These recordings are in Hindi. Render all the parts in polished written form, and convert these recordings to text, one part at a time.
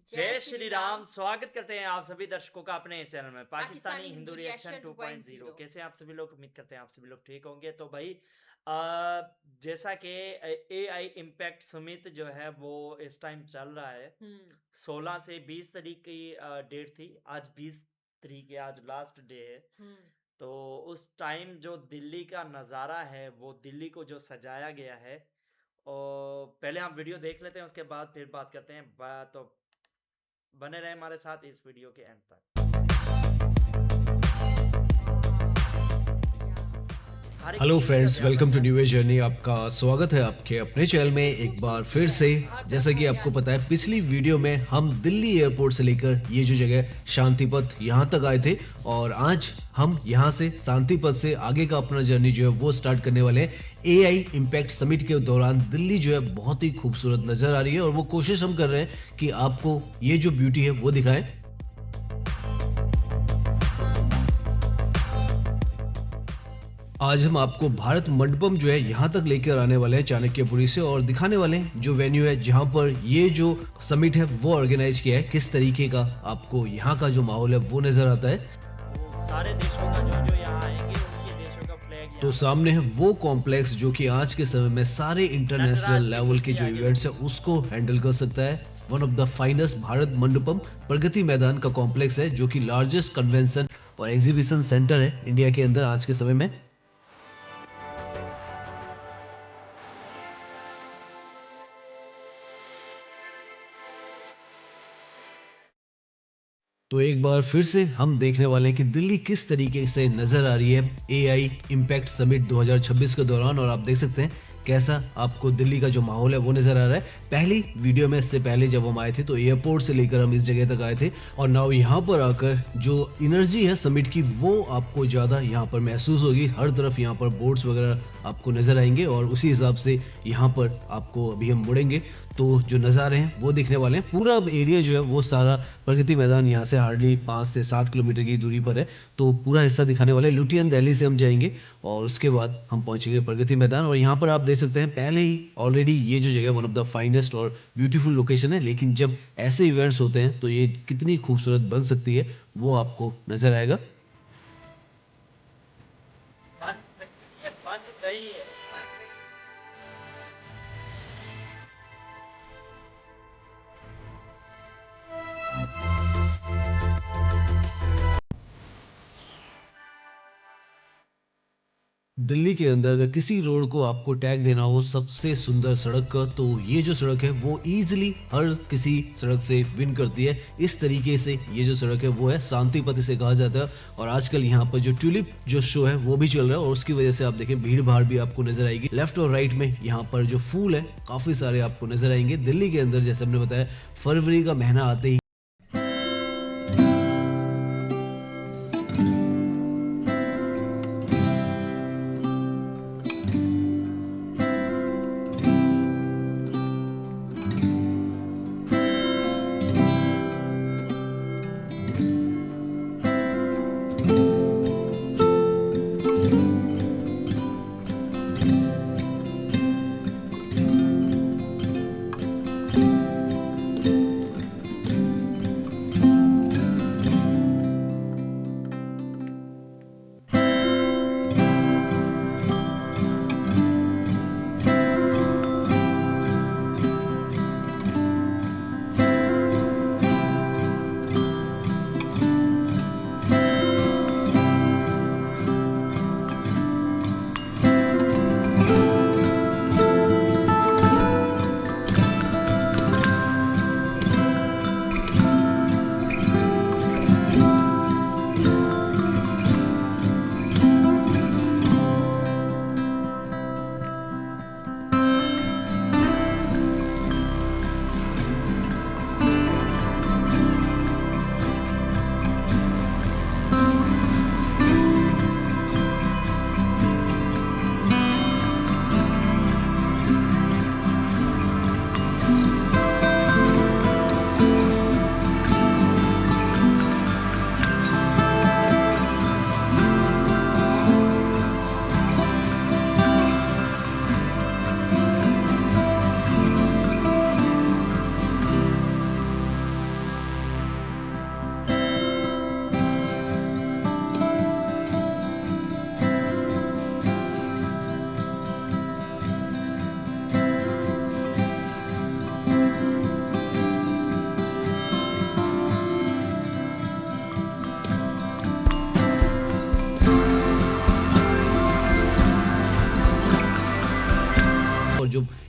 जय श्री राम। स्वागत करते हैं आप सभी दर्शकों का अपने इस चैनल में पाकिस्तानी हिंदू रिएक्शन 2.0। कैसे आप सभी लोग? उम्मीद करते हैं आप सभी लोग ठीक होंगे। तो भाई जैसा कि AI इम्पैक्ट समिट जो है वो इस टाइम चल रहा है। 16 से 20 तारीख की डेट थी। आज 20 तारीख है, आज लास्ट डे है। तो उस टाइम जो दिल्ली का नज़ारा है, वो दिल्ली को जो सजाया गया है, और पहले हम वीडियो देख लेते हैं, उसके बाद फिर बात करते हैं। तो बने रहे हमारे साथ इस वीडियो के एंड तक। Hello friends, welcome to new journey. आपका स्वागत है आपके अपने चैनल में एक बार फिर से। जैसा कि आपको पता है, पिछली वीडियो में हम दिल्ली एयरपोर्ट से लेकर ये जो जगह शांतिपथ यहाँ तक आए थे, और आज हम यहाँ से शांतिपथ से आगे का अपना जर्नी जो है वो स्टार्ट करने वाले हैं। AI इम्पैक्ट समिट के दौरान दिल्ली जो है बहुत ही खूबसूरत नजर आ रही है, और वो कोशिश हम कर रहे हैं कि आपको ये जो ब्यूटी है वो दिखाएं। आज हम आपको भारत मंडपम जो है यहाँ तक लेकर आने वाले हैं चाणक्यपुरी से, और दिखाने वाले हैं जो वेन्यू है जहाँ पर ये जो समिट है वो ऑर्गेनाइज किया है, किस तरीके का आपको यहाँ का जो माहौल है वो नजर आता है। सारे देशों का जो यहाँ आएंगे उनके देशों का फ्लैग तो सामने है वो कॉम्प्लेक्स जो कि आज के समय में सारे इंटरनेशनल लेवल के जो इवेंट्स है उसको हैंडल कर सकता है। One of the finest Bharat Mandapam Pragati Maidan का कॉम्प्लेक्स है, जो कि लार्जेस्ट कन्वेंशन और एग्जीबिशन सेंटर है इंडिया के अंदर आज के समय में। तो एक बार फिर से हम देखने वाले हैं कि दिल्ली किस तरीके से नजर आ रही है AI इम्पैक्ट समिट 2026 के दौरान, और आप देख सकते हैं कैसा आपको दिल्ली का जो माहौल है वो नजर आ रहा है। पहली वीडियो में इससे पहले जब हम आए थे तो एयरपोर्ट से लेकर हम इस जगह तक आए थे, और नाउ यहाँ पर आकर जो एनर्जी है समिट की वो आपको ज़्यादा यहाँ पर महसूस होगी। हर तरफ यहाँ पर बोर्ड्स वगैरह आपको नजर आएंगे, और उसी हिसाब से यहाँ पर आपको अभी हम मुड़ेंगे तो जो नज़ारे हैं वो दिखने वाले हैं। पूरा एरिया जो है वो सारा प्रगति मैदान यहाँ से हार्डली 5 से 7 किलोमीटर की दूरी पर है, तो पूरा हिस्सा दिखाने वाले। लुटियन दिल्ली से हम जाएंगे और उसके बाद हम पहुंचेंगे प्रगति मैदान। और यहाँ पर आप देख सकते हैं पहले ही ऑलरेडी ये जो जगह वन ऑफ द फाइनेस्ट और ब्यूटीफुल लोकेशन है, लेकिन जब ऐसे इवेंट्स होते हैं तो ये कितनी खूबसूरत बन सकती है वो आपको नजर आएगा। बंद गई है। दिल्ली के अंदर अगर किसी रोड को आपको टैग देना हो सबसे सुंदर सड़क का, तो ये जो सड़क है वो इजीली हर किसी सड़क से विन करती है। इस तरीके से ये जो सड़क है वो है शांतिपथ इसे कहा जाता है, और आजकल यहाँ पर जो ट्यूलिप जो शो है वो भी चल रहा है, और उसकी वजह से आप देखें भीड़ भाड़ भी आपको नजर आएगी। लेफ्ट और राइट में यहाँ पर जो फूल है काफी सारे आपको नजर आएंगे। दिल्ली के अंदर जैसे हमने बताया फरवरी का महीना आते ही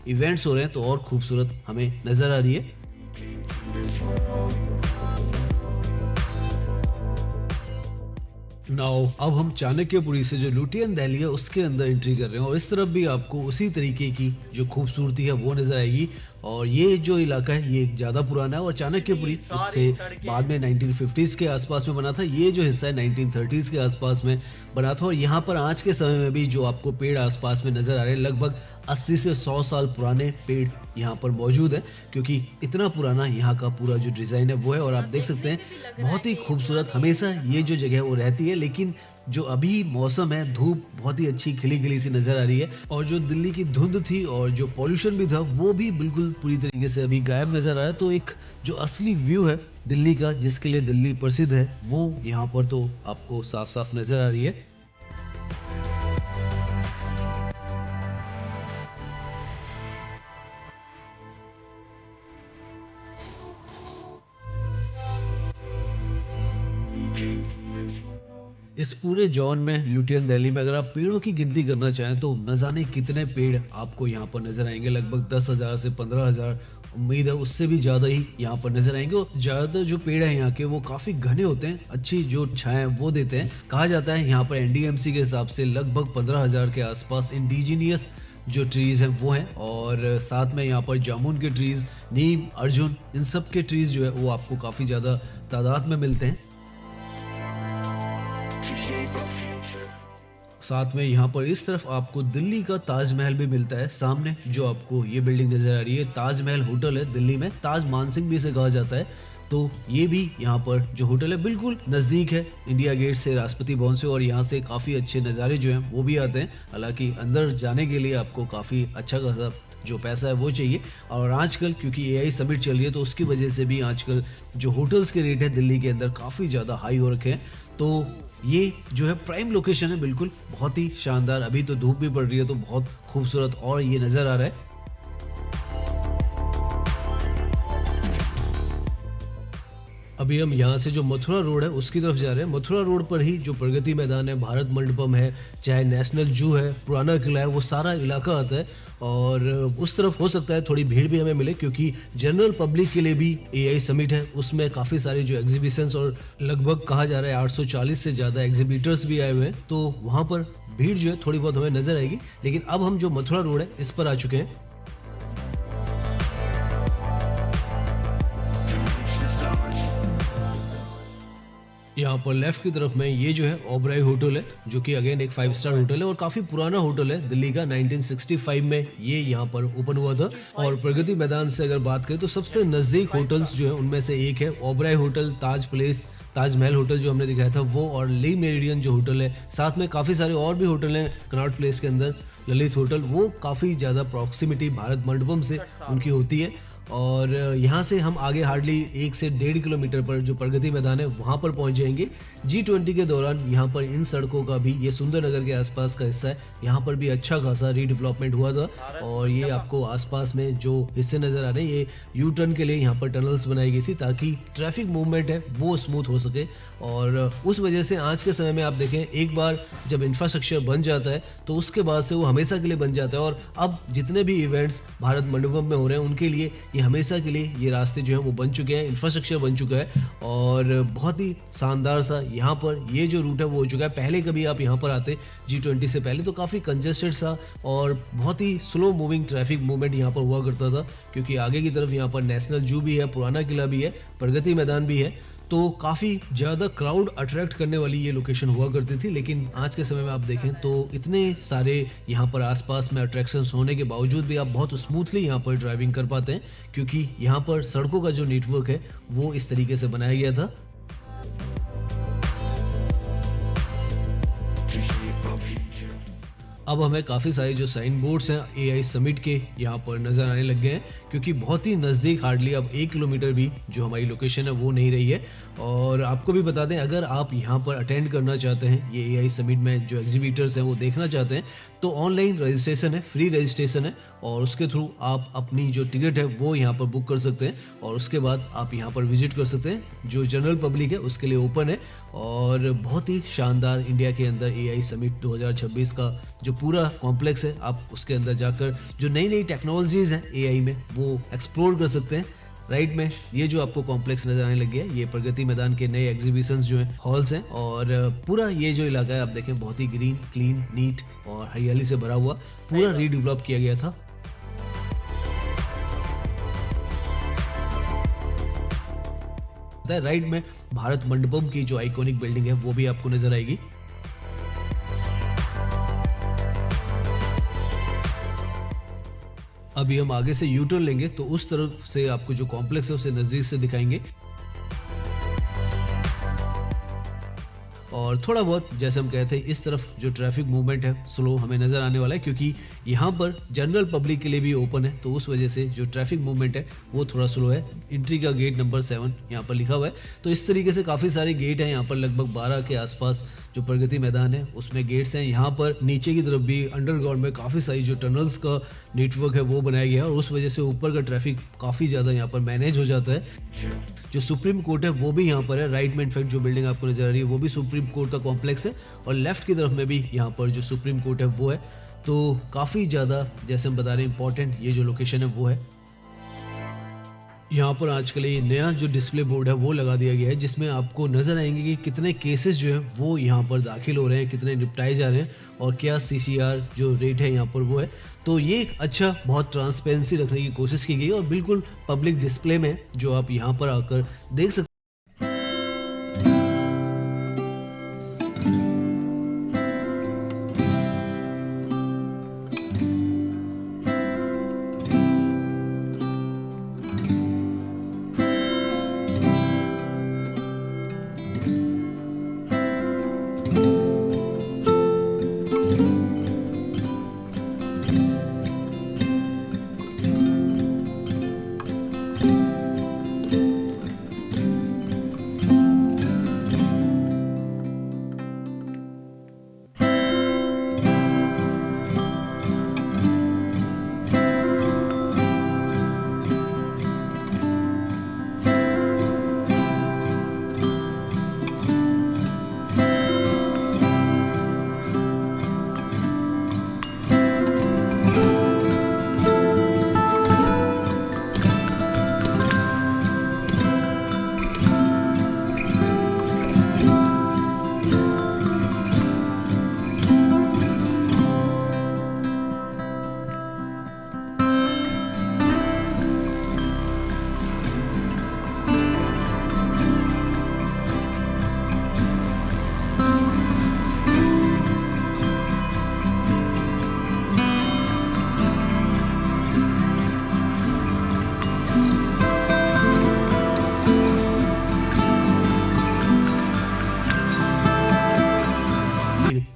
इवेंट्स हो रहे हैं तो और खूबसूरत हमें नज़र आ रही है। नाउ अब हम चाणक्यपुरी से जो लुटियन दहली है उसके अंदर एंट्री कर रहे हैं और इस तरफ भी आपको उसी तरीके की जो खूबसूरती है वो नजर आएगी। और ये जो इलाका है ये ज़्यादा पुराना है और चाणक्यपुरी उससे बाद में 1950s के आसपास में बना था। ये जो हिस्सा है 1930s के आसपास में बना था और यहाँ पर आज के समय में भी जो आपको पेड़ आसपास में नजर आ रहे हैं लगभग 80 से 100 साल पुराने पेड़ यहाँ पर मौजूद है, क्योंकि इतना पुराना यहाँ का पूरा जो डिज़ाइन है वो है। और आप देख सकते हैं बहुत ही खूबसूरत हमेशा ये जो जगह है वो रहती है, लेकिन जो अभी मौसम है धूप बहुत ही अच्छी खिली खिली सी नज़र आ रही है और जो दिल्ली की धुंध थी और जो पॉल्यूशन भी था वो भी बिल्कुल पूरी तरीके से अभी गायब नज़र आ रहा है। तो एक जो असली व्यू है दिल्ली का, जिसके लिए दिल्ली प्रसिद्ध है, वो यहाँ पर तो आपको साफ साफ नज़र आ रही है। इस पूरे जॉन में लुटियन दिल्ली में अगर आप पेड़ों की गिनती करना चाहें तो न जाने कितने पेड़ आपको यहाँ पर नजर आएंगे, लगभग 10,000 से 15,000, उम्मीद है उससे भी ज़्यादा ही यहाँ पर नजर आएंगे। और ज़्यादातर जो पेड़ हैं यहाँ के वो काफ़ी घने होते हैं, अच्छी जो छाया वो देते हैं। कहा जाता है यहाँ पर एनडीएमसी के हिसाब से लगभग 15,000 के आसपास इंडिजीनियस जो ट्रीज़ हैं वो हैं और साथ में यहाँ पर जामुन के ट्रीज़, नीम, अर्जुन, इन सब के ट्रीज़ जो है वो आपको काफ़ी ज़्यादा तादाद में मिलते हैं। साथ में यहाँ पर इस तरफ आपको दिल्ली का ताजमहल भी मिलता है। सामने जो आपको ये बिल्डिंग नजर आ रही है ताजमहल होटल है, दिल्ली में ताज मानसिंह भी इसे कहा जाता है। तो ये भी यहाँ पर जो होटल है बिल्कुल नज़दीक है इंडिया गेट से, राष्ट्रपति भवन से, और यहाँ से काफ़ी अच्छे नज़ारे जो हैं वो भी आते हैं। हालांकि अंदर जाने के लिए आपको काफ़ी अच्छा खासा जो पैसा है वो चाहिए। और आजकल क्योंकि एआई समिट चल रही है तो उसकी वजह से भी आजकल जो होटल्स के रेट है दिल्ली के अंदर काफ़ी ज़्यादा हाई हो रखे हैं। तो ये जो है प्राइम लोकेशन है, बिल्कुल बहुत ही शानदार। अभी तो धूप भी पड़ रही है तो बहुत खूबसूरत और ये नज़र आ रहा है। अभी हम यहाँ से जो मथुरा रोड है उसकी तरफ जा रहे हैं। मथुरा रोड पर ही जो प्रगति मैदान है, भारत मंडपम है, चाहे नेशनल जू है, पुराना किला है, वो सारा इलाका आता है। और उस तरफ हो सकता है थोड़ी भीड़ भी हमें मिले क्योंकि जनरल पब्लिक के लिए भी एआई समिट है, उसमें काफ़ी सारे जो एग्जीबिशंस और लगभग कहा जा रहा है 840 से ज़्यादा एग्जीबिटर्स भी आए हुए हैं। तो वहाँ पर भीड़ जो है थोड़ी बहुत हमें नज़र आएगी। लेकिन अब हम जो मथुरा रोड है इस पर आ चुके हैं। यहाँ पर लेफ्ट की तरफ में ये जो है ओबराय होटल है, जो कि अगेन एक 5 स्टार होटल है और काफी पुराना होटल है दिल्ली का। 1965 में ये यहाँ पर ओपन हुआ था। और प्रगति मैदान से अगर बात करें तो सबसे नजदीक होटल्स जो है उनमें से एक है ओबराय होटल, ताज प्लेस, ताजमहल होटल जो हमने दिखाया था वो, और ली मेरिडियन जो होटल है। साथ में काफी सारे और भी होटल हैं कनॉट प्लेस के अंदर, ललित होटल, वो काफी ज्यादा प्रॉक्सिमिटी भारत मंडपम से उनकी होती है। और यहाँ से हम आगे हार्डली 1 से 1.5 किलोमीटर पर जो प्रगति मैदान है वहाँ पर पहुँच जाएंगे। G20 के दौरान यहाँ पर इन सड़कों का भी, ये सुंदर नगर के आसपास का हिस्सा है, यहाँ पर भी अच्छा खासा रीडेवलपमेंट हुआ था। और ये आपको आसपास में जो हिस्से नज़र आ रहे हैं ये यू टर्न के लिए यहाँ पर टनल्स बनाई गई थी ताकि ट्रैफिक मूवमेंट है वो स्मूथ हो सके। और उस वजह से आज के समय में आप देखें एक बार जब इंफ्रास्ट्रक्चर बन जाता है तो उसके बाद से वो हमेशा के लिए बन जाता है। और अब जितने भी इवेंट्स भारत मंडपम में हो रहे हैं उनके लिए ये हमेशा के लिए ये रास्ते जो हैं वो बन चुके हैं, इंफ्रास्ट्रक्चर बन चुका है और बहुत ही शानदार सा यहाँ पर ये जो रूट है वो हो चुका है। पहले कभी आप यहाँ पर आते G20 से पहले तो काफ़ी कंजेस्टेड सा और बहुत ही स्लो मूविंग ट्रैफिक मूवमेंट यहाँ पर हुआ करता था, क्योंकि आगे की तरफ यहाँ पर नेशनल जू भी है, पुराना किला भी है, प्रगति मैदान भी है, तो काफ़ी ज़्यादा क्राउड अट्रैक्ट करने वाली ये लोकेशन हुआ करती थी। लेकिन आज के समय में आप देखें तो इतने सारे यहाँ पर आसपास में अट्रैक्शंस होने के बावजूद भी आप बहुत स्मूथली यहाँ पर ड्राइविंग कर पाते हैं, क्योंकि यहाँ पर सड़कों का जो नेटवर्क है वो इस तरीके से बनाया गया था। अब हमें काफ़ी सारे जो साइन बोर्ड्स हैं एआई समिट के यहाँ पर नज़र आने लग गए हैं, क्योंकि बहुत ही नज़दीक, हार्डली अब 1 किलोमीटर भी जो हमारी लोकेशन है वो नहीं रही है। और आपको भी बता दें अगर आप यहाँ पर अटेंड करना चाहते हैं, ये एआई समिट में जो एग्जीबिटर्स हैं वो देखना चाहते हैं, तो ऑनलाइन रजिस्ट्रेशन है, फ्री रजिस्ट्रेशन है और उसके थ्रू आप अपनी जो टिकट है वो यहाँ पर बुक कर सकते हैं और उसके बाद आप यहाँ पर विजिट कर सकते हैं। जो जनरल पब्लिक है उसके लिए ओपन है और बहुत ही शानदार इंडिया के अंदर AI समिट 2026 का जो पूरा कॉम्प्लेक्स है, आप उसके अंदर जाकर जो नई नई टेक्नोलॉजीज हैं AI में वो एक्सप्लोर कर सकते हैं। राइट में ये जो आपको कॉम्प्लेक्स नजर आने लग गया है, ये प्रगति मैदान के नए एग्जीबिशंस जो हैं, हॉल्स हैं और पूरा ये जो इलाका है आप देखें बहुत ही ग्रीन, क्लीन, नीट और हरियाली से भरा हुआ पूरा रीडेवलप किया गया था। राइट में भारत मंडपम की जो आइकॉनिक बिल्डिंग है वो भी आपको नजर आएगी। अभी हम आगे से यू टर्न लेंगे तो उस तरफ से आपको जो कॉम्प्लेक्स है उसे नजदीक से दिखाएंगे और थोड़ा बहुत जैसे हम कहते हैं इस तरफ जो ट्रैफिक मूवमेंट है स्लो हमें नजर आने वाला है क्योंकि यहाँ पर जनरल पब्लिक के लिए भी ओपन है, तो उस वजह से जो ट्रैफिक मूवमेंट है वो थोड़ा स्लो है। एंट्री का गेट नंबर 7 यहाँ पर लिखा हुआ है, तो इस तरीके से काफ़ी सारे गेट हैं यहाँ पर, लगभग 12 के आसपास जो प्रगति मैदान है उसमें गेट्स हैं। यहाँ पर नीचे की तरफ भी अंडरग्राउंड में काफ़ी सारी जो टनल्स का नेटवर्क है वो बनाया गया है और उस वजह से ऊपर का ट्रैफिक काफ़ी ज़्यादा यहाँ पर मैनेज हो जाता है। जो सुप्रीम कोर्ट है वो भी यहाँ पर है, राइट में इनफैक्ट जो बिल्डिंग आपको नजर आ रही है वो भी सुप्रीम कोर्ट का कॉम्प्लेक्स है और लेफ्ट की तरफ में भी यहाँ पर जो सुप्रीम कोर्ट है वो है। तो काफ़ी ज़्यादा जैसे हम बता रहे हैं इंपॉर्टेंट ये जो लोकेशन है वो है। यहाँ पर आजकल ये नया जो डिस्प्ले बोर्ड है वो लगा दिया गया है जिसमें आपको नजर आएंगे कि कितने केसेस जो है वो यहाँ पर दाखिल हो रहे हैं, कितने निपटाए जा रहे हैं और क्या CCR जो रेट है यहाँ पर वो है। तो ये एक अच्छा बहुत ट्रांसपेरेंसी रखने की कोशिश की गई और बिल्कुल पब्लिक डिस्प्ले में जो आप यहाँ पर आकर देख सकते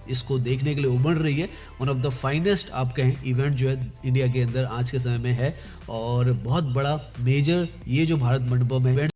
इसको देखने के लिए उमड़ रही है। वन ऑफ द फाइनेस्ट आप कहें इवेंट जो है इंडिया के अंदर आज के समय में है और बहुत बड़ा मेजर ये जो भारत मंडपम है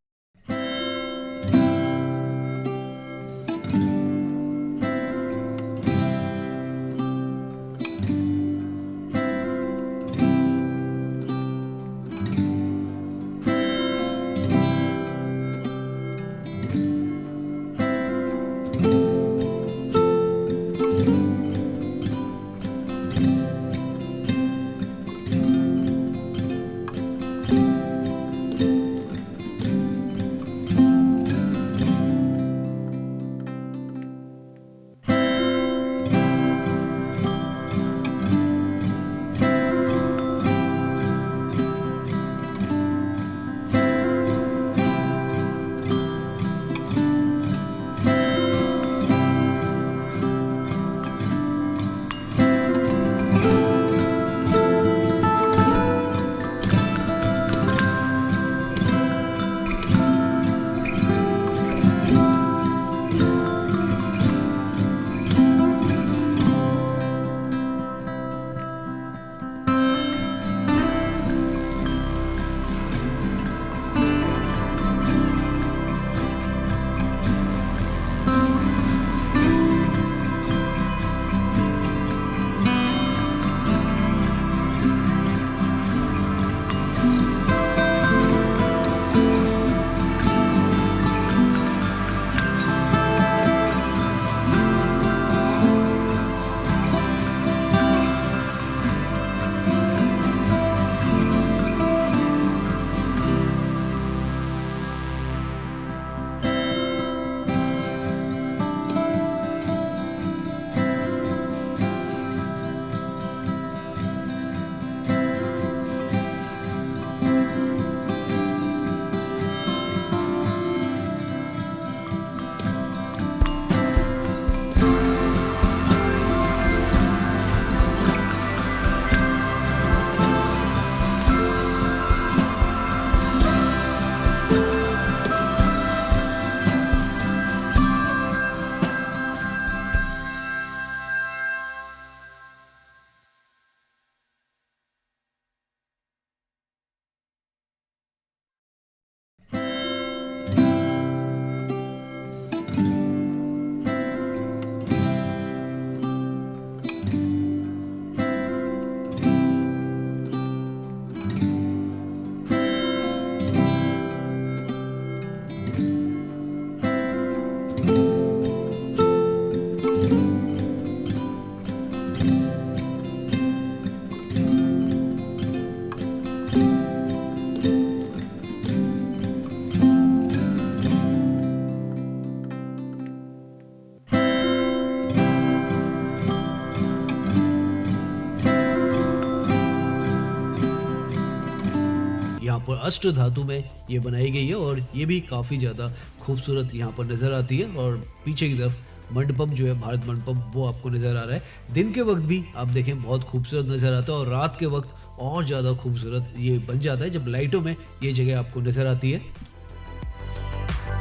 पर अष्ट धातु में ये बनाई गई है और ये भी काफ़ी ज़्यादा खूबसूरत यहाँ पर नज़र आती है। और पीछे की तरफ मंडपम जो है, भारत मंडपम, वो आपको नज़र आ रहा है। दिन के वक्त भी आप देखें बहुत खूबसूरत नज़र आता है और रात के वक्त और ज़्यादा खूबसूरत ये बन जाता है जब लाइटों में ये जगह आपको नज़र आती है।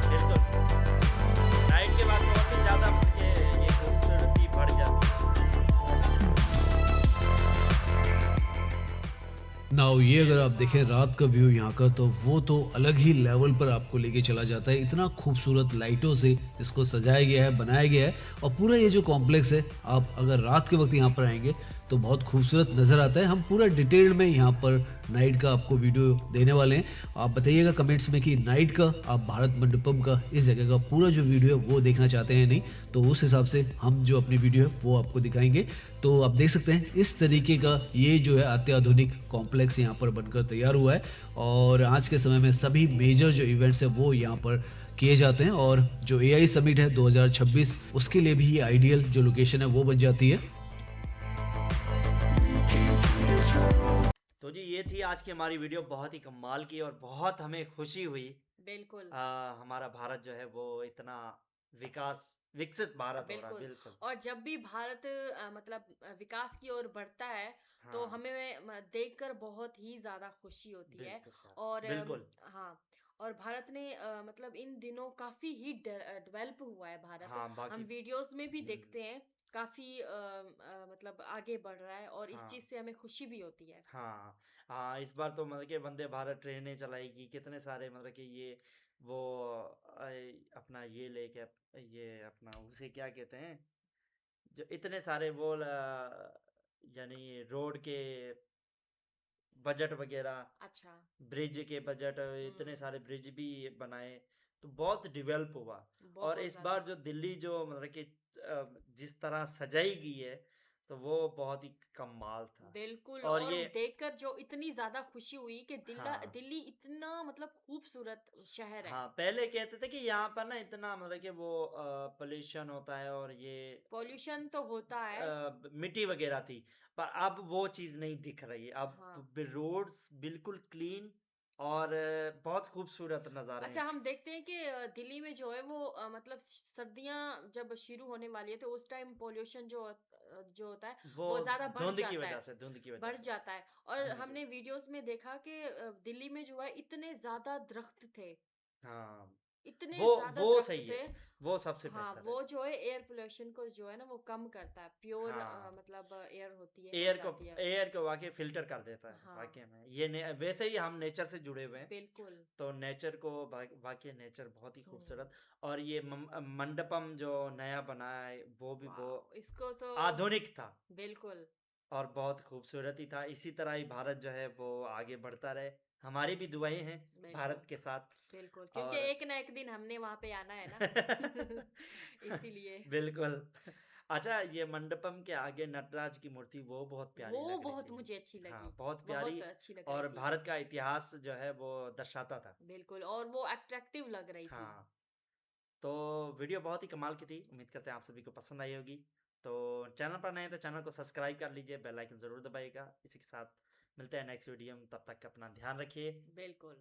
बिल्कुल, नाइट के बाद और भी ज़्यादा ये खूबसूरती बढ़ जाती है। नाउ ये अगर आप देखें रात का व्यू यहाँ का, तो वो तो अलग ही लेवल पर आपको लेके चला जाता है। इतना खूबसूरत लाइटों से इसको सजाया गया है, बनाया गया है। और पूरा ये जो कॉम्प्लेक्स है, आप अगर रात के वक्त यहाँ पर आएंगे तो बहुत खूबसूरत नज़र आता है। हम पूरा डिटेल में यहाँ पर नाइट का आपको वीडियो देने वाले हैं। आप बताइएगा कमेंट्स में कि नाइट का आप भारत मंडपम का इस जगह का पूरा जो वीडियो है वो देखना चाहते हैं नहीं, तो उस हिसाब से हम जो अपनी वीडियो है वो आपको दिखाएंगे। तो आप देख सकते हैं इस तरीके का ये जो है अत्याधुनिक कॉम्प्लेक्स यहाँ पर बनकर तैयार हुआ है। और आज के समय में सभी मेजर जो इवेंट्स है वो यहाँ पर किए जाते हैं। और जो AI समिट है 2026, उसके लिए भी ये आइडियल जो लोकेशन है वो बन जाती है। तो जी ये थी आज की हमारी वीडियो, बहुत ही कमाल की और बहुत हमें खुशी हुई। बिल्कुल, हमारा भारत जो है वो इतना विकसित भारत हो रहा है। बिल्कुल। बिल्कुल। और जब भी भारत मतलब विकास की ओर बढ़ता है, तो हाँ, हमें देखकर बहुत ही ज़्यादा खुशी होती है। बिल्कुल सर, और बिल्कुल। हाँ, और भारत ने मतलब इन दिनों काफ़ी ही डेवलप हुआ है भारत। हाँ, हम बाकी वीडियोज़ में भी हम्म, देखते हैं, काफ़ी मतलब आगे बढ़ रहा है और इस हाँ, चीज़ से हमें खुशी भी होती है। हाँ, हाँ, इस बार तो मतलब कि वंदे भारत ट्रेनें चलाएगी, कितने सारे मतलब कि ये वो अपना ये लेके ये अपना उसे क्या कहते हैं, जो इतने सारे वो यानी रोड के बजट वगैरह, अच्छा, ब्रिज के बजट, इतने हुँ, सारे ब्रिज भी बनाए, तो बहुत डेवलप हुआ। और बहुत इस ज़्यादा। बार जो दिल्ली जो मतलब कि जिस तरह सजाई गई है, तो वो बहुत ही कमाल था। बिल्कुल, और और ये देखकर जो इतनी ज़्यादा खुशी हुई कि हाँ, दिल्ली इतना मतलब खूबसूरत शहर है। हाँ, पहले कहते थे कि यहाँ पर ना इतना मतलब कि वो पोल्यूशन होता है और ये पॉल्यूशन तो होता है। मिट्टी वगैरह थी, पर अब वो चीज़ नहीं दिख रही है। अब हाँ। रोड्स बिल्कुल क्लीन और बहुत खूबसूरत नज़ारे अच्छा, हैं। हम देखते हैं कि दिल्ली में जो है वो मतलब सर्दियाँ जब शुरू होने वाली है तो उस टाइम पॉल्यूशन जो होता है वो वो ज़्यादा बढ़ धुंध की जाता वजह है। से, धुंध की वजह बढ़ से, जाता है और धुंध की हमने वजह। वीडियोज़ में देखा कि दिल्ली में जो है इतने ज़्यादा दरख्त थे। हाँ, इतने वो ज़्यादा वो दरख्त सही थे। है, वो सबसे हाँ, बेहतर है। वो जो है एयर पोल्यूशन को जो है ना वो कम करता है। प्योर हाँ, मतलब एयर होती है, हो एयर को जाती है। एयर को वाक़ई फ़िल्टर कर देता है, हाँ, वाक़ई में। ये ने वैसे ही हम नेचर से जुड़े हुए हैं, बिल्कुल। तो नेचर को वाक़ई नेचर बहुत ही हुँ। खूबसूरत। और ये मंडपम जो नया बना है, वो भी वो वाओ! इसको तो आधुनिक था बिल्कुल, और बहुत खूबसूरत ही था। इसी तरह ही भारत जो है वो आगे बढ़ता रहे। हमारी भी दुआएँ हैं बिल्कुल, भारत के साथ। बिल्कुल, क्योंकि और एक ना एक दिन हमने वहाँ पे आना है ना। इसीलिए। बिल्कुल। अच्छा, ये मंडपम के आगे नटराज की मूर्ति वो बहुत वो प्यारी लग रही बहुत थी। मुझे अच्छी लगी, हाँ, बहुत बहुत प्यारी। अच्छी लग रही और थी। भारत का इतिहास जो है वो दर्शाता था। बिल्कुल और वो अट्रैक्टिव लग रही थी। हाँ, तो वीडियो बहुत ही कमाल की थी। उम्मीद करते हैं आप सभी को पसंद आई होगी। तो चैनल पर नए हैं तो चैनल को सब्सक्राइब कर लीजिए, बेल आइकन ज़रूर दबाइएगा। इसी के साथ मिलते हैं नेक्स्ट वीडियो में, तब तक अपना ध्यान रखिए। बिल्कुल।